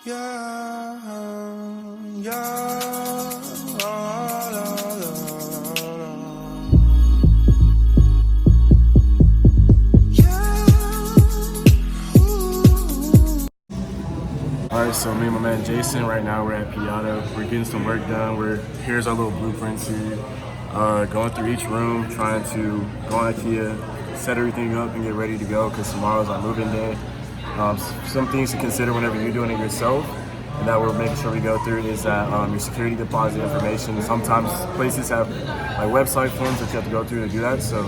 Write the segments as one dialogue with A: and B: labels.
A: Yeah, yeah, la, la, la, la. Alright, so me and my man Jason, right now we're at pt.1. We're getting some work done. Here's our little blueprints here. Going through each room, trying to go on IKEA, set everything up and get ready to go because tomorrow's our move-in day. Some things to consider whenever you're doing it yourself and that we're making sure we go through is that your security deposit information. Sometimes places have like website forms that you have to go through to do that, so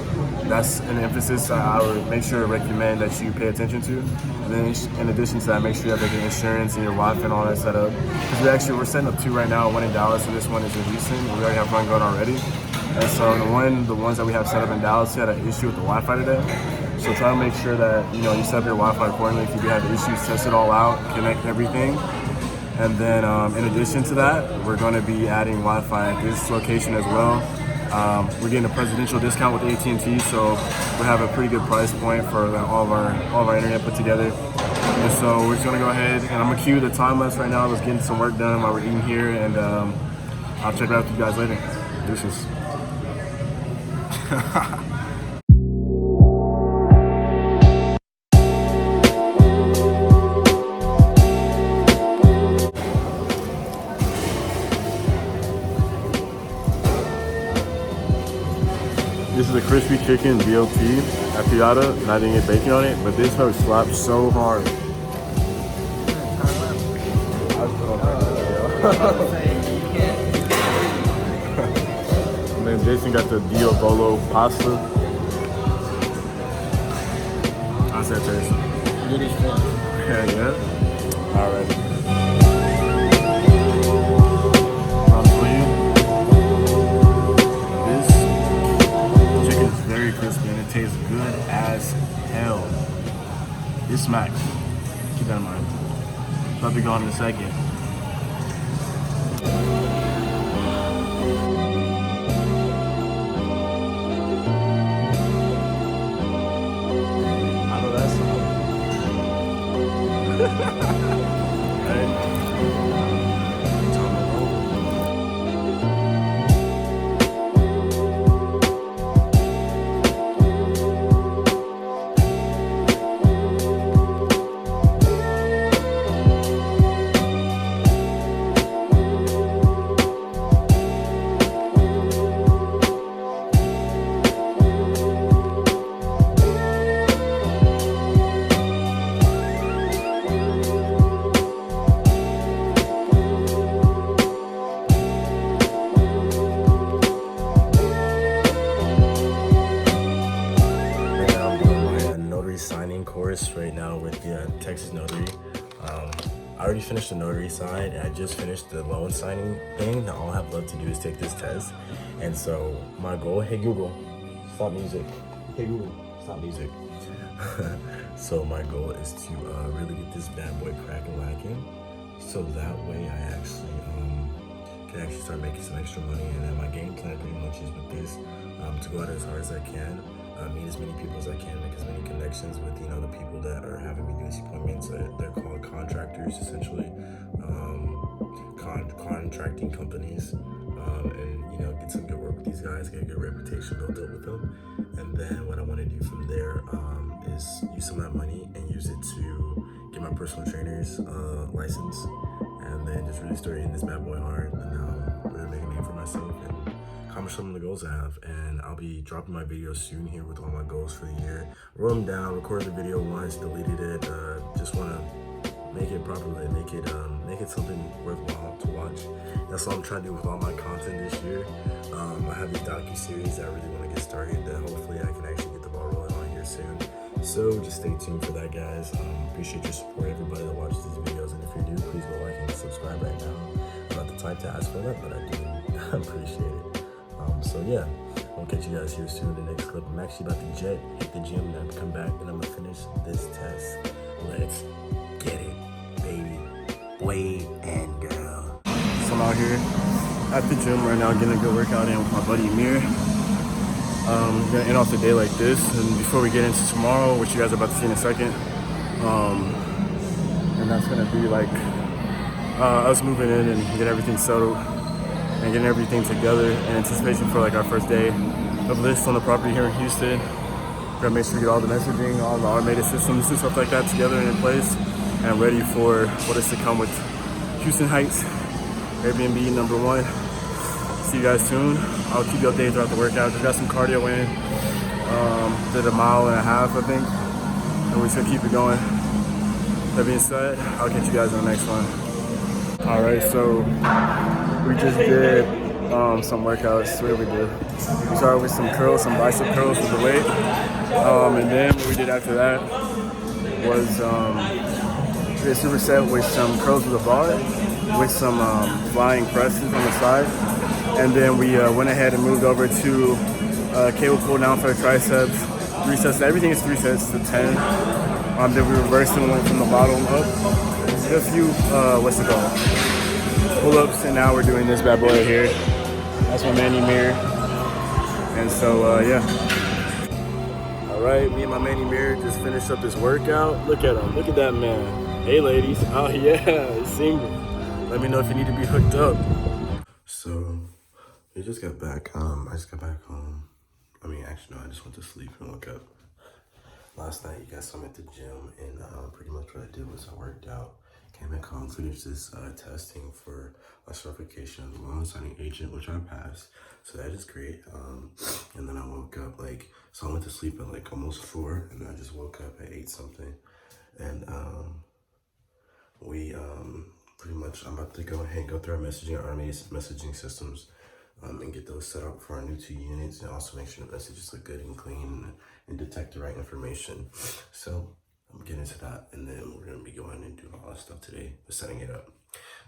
A: that's an emphasis I would make sure to recommend that you pay attention to. And then in addition to that, make sure you have like your insurance and your Wi-Fi and all that set up. Because we're setting up two right now, one in Dallas and this one is in Houston. We already have one going already. And so the ones that we have set up in Dallas, we had an issue with the Wi-Fi today. So try to make sure that you set up your Wi-Fi accordingly. If you do have issues, test it all out, connect everything. And then in addition to that, we're going to be adding Wi-Fi at this location as well. We're getting a presidential discount with AT&T, so we have a pretty good price point for all of our internet put together. And so we're just going to go ahead and I'm going to cue the time lapse right now. Let's get some work done while we're eating here, and I'll check it out with you guys later. Deuces. This is a crispy chicken BLT at Piata, and I didn't get bacon on it, but this hurt slapped so hard. And then Jason got the Dio Bolo pasta. How's that taste?
B: Good as fuck.
A: Yeah. All right. Very crispy and it tastes good as hell. It smacks. Keep that in mind. I'll be gone in a second. I know that song. Right? Signing course right now with the Texas Notary. I already finished the notary side and I just finished the loan signing thing. Now all I have left to do is take this test. And so my goal, hey Google, stop music. Hey Google, stop music. So my goal is to really get this bad boy cracking lacking, so that way I can actually start making some extra money. And then my game plan pretty much is with this to go out as hard as I can. Meet as many people as I can, make as many connections with the people that are having me do these appointments. They're called contractors, essentially, contracting companies, and get some good work with these guys, get a good reputation built up with them. And then what I want to do from there is use some of that money and use it to get my personal trainer's license, and then just really start hitting this bad boy hard and really make a name for myself and accomplish some of the goals I have. And I'll be dropping my videos soon here with all my goals for the year. Wrote them down, recorded the video once, deleted it. Just want to make it properly, make it something worthwhile to watch. That's what I'm trying to do with all my content this year. I have these docu-series that I really want to get started that hopefully I can actually get the ball rolling on here soon. So just stay tuned for that, guys. Appreciate your support, everybody that watches these videos. And if you do, please go like and subscribe right now. I'm not the type to ask for that, but I do appreciate it. So yeah, I'll catch you guys here soon in the next clip. I'm actually about to hit the gym, then come back and I'm gonna finish this test. Let's get it, baby, boy and girl. So I'm out here at the gym right now, getting a good workout in with my buddy Amir. Gonna end off the day like this, and before we get into tomorrow, which you guys are about to see in a second, and that's gonna be like
B: us moving in and getting everything settled and getting everything together in anticipation for like our first day of list on the property here in Houston. We're gonna make sure we get all the messaging, all the automated systems and stuff like that together and in place and ready for what is to come with Houston Heights, Airbnb #1. See you guys soon. I'll keep you updated throughout the workout. Just got some cardio in. Did a 1.5 miles, I think. And we're just gonna keep it going. That being said, I'll catch you guys in the next one. All right, so we just did some workouts. What did we do? We started with some curls, some bicep curls with the weight. And then what we did after that was we did a superset with some curls with a bar, with some flying presses on the side. And then we went ahead and moved over to cable pull down for the triceps. 3 sets, everything is 3 sets to 10. Then we reversed and went from the bottom up. Did a few, pull-ups, and now we're doing this bad boy right here. That's my mani mirror. And so, yeah. All right, me and my mani mirror just finished up this workout. Look at him, look at that man. Hey ladies, oh yeah, single. Let me know if you need to be hooked up.
A: So, we just got back, I just got back home. I mean, actually, no, I just went to sleep and woke up. Last night, you guys saw me at the gym, and pretty much what I did was I worked out, came back home, finished this testing for a certification as a loan signing agent, which I passed, so that is great. And then I woke up, so I went to sleep at almost 4, and then I just woke up at 8 something, and we pretty much, I'm about to go ahead and go through our messaging systems and get those set up for our new 2 units, and also make sure the messages look good and clean and detect the right information. So I'm getting into that, and then we're gonna be going and doing all that stuff today, but setting it up.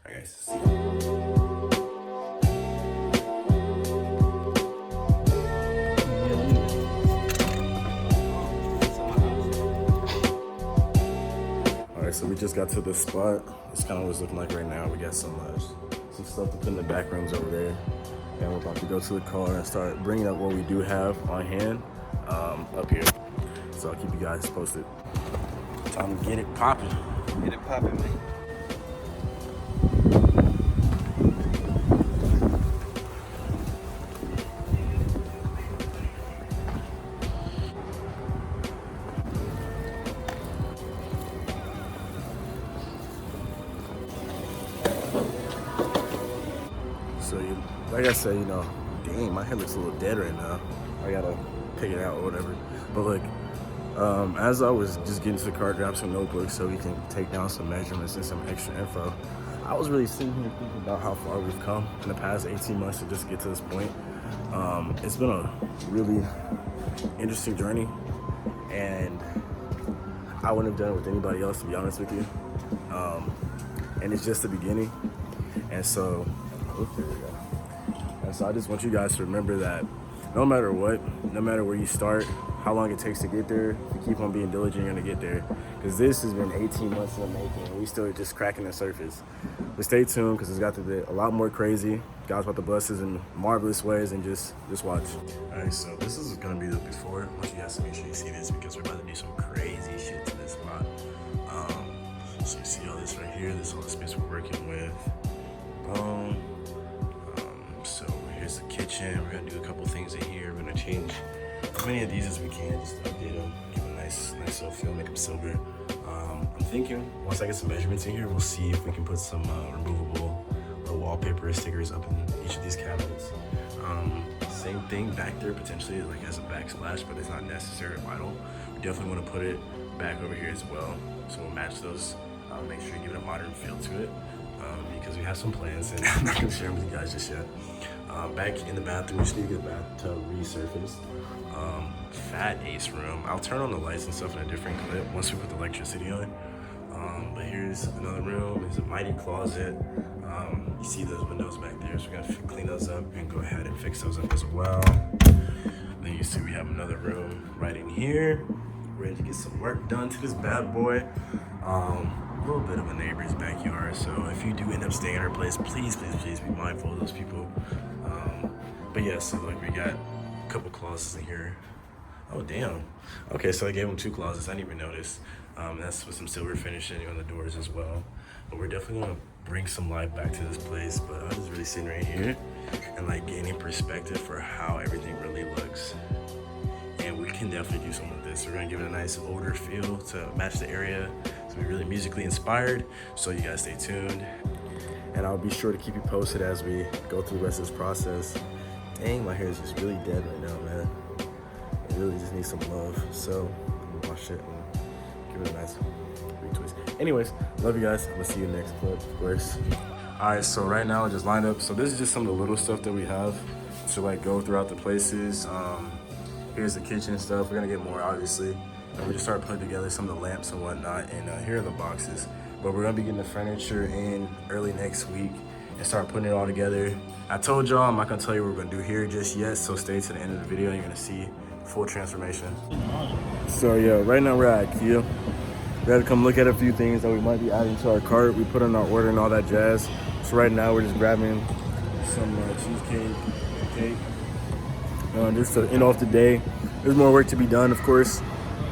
A: All right, guys, see you.
B: So we just got to the spot. It's kind of what it's looking like right now. We got some stuff to put in the back rooms over there. And we're about to go to the car and start bringing up what we do have on hand up here. So I'll keep you guys posted. Time to get it popping.
C: Get it popping, man.
B: So, like I said, dang, my head looks a little dead right now. I gotta pick it out or whatever. But look, as I was just getting to the car, grab some notebooks so we can take down some measurements and some extra info, I was really sitting here thinking about how far we've come in the past 18 months to just get to this point. It's been a really interesting journey, and I wouldn't have done it with anybody else, to be honest with you. And it's just the beginning. And so, there we go. And so I just want you guys to remember that no matter what, no matter where you start, how long it takes to get there, if you keep on being diligent, you're gonna get there. Because this has been 18 months in the making, and we still just cracking the surface. But stay tuned, because it's got to be a lot more crazy. God's about to bless us in marvelous ways, and just watch. All right, so this is gonna be the before. I want you guys to make sure you see this, because we're about to do some crazy shit to this spot. So you see all this right here, this is all the space we're working with. So here's the kitchen. We're gonna do a couple things in here. We're gonna change as many of these as we can, just to update them, give them a nice little feel, make them silver. I'm thinking once I get some measurements in here, we'll see if we can put some removable wallpaper stickers up in each of these cabinets. Same thing back there, potentially as a backsplash, but it's not necessary or vital. We definitely want to put it back over here as well, so we'll match those. Make sure you give it a modern feel to it. Because we have some plans, and I'm not gonna share them with you guys just yet. Back in the bathroom, we just need to get the bathtub resurfaced. Fat ace room. I'll turn on the lights and stuff in a different clip once we put the electricity on. But here's another room. There's a mighty closet. You see those windows back there, so we're gonna clean those up and go ahead and fix those up as well. Then you see we have another room right in here. Ready to get some work done to this bad boy. A little bit of a neighbor's backyard, so if you do end up staying at our place, please be mindful of those people. But yeah, so we got a couple closets in here. Oh, damn. Okay, so I gave them 2 closets. I didn't even notice. That's with some silver finishing on the doors as well. But we're definitely gonna bring some life back to this place. But I was really sitting right here and like gaining perspective for how everything really looks. And we can definitely do something with this. We're gonna give it a nice older feel to match the area. So we're really musically inspired. So you guys stay tuned. And I'll be sure to keep you posted as we go through the rest of this process. Dang, my hair is just really dead right now, man. It really just needs some love. So I'm gonna wash it and give it a nice retwist. Anyways, love you guys. I'm gonna see you next clip, of course. All right, so right now I just lined up. So this is just some of the little stuff that we have to like go throughout the places. Here's the kitchen stuff. We're gonna get more, obviously. And we just start putting together some of the lamps and whatnot. And here are the boxes. But we're gonna be getting the furniture in early next week and start putting it all together. I told y'all I'm not gonna tell you what we're gonna do here just yet, so stay to the end of the video. You're gonna see full transformation. So yeah, right now we're at IKEA. We had to come look at a few things that we might be adding to our cart. We put in our order and all that jazz. So right now we're just grabbing some cheesecake, cake. Just to end off the day. There's more work to be done, of course,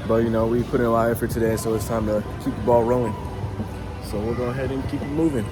B: but you know, we put in a lot of effort today, so it's time to keep the ball rolling. So we'll go ahead and keep it moving.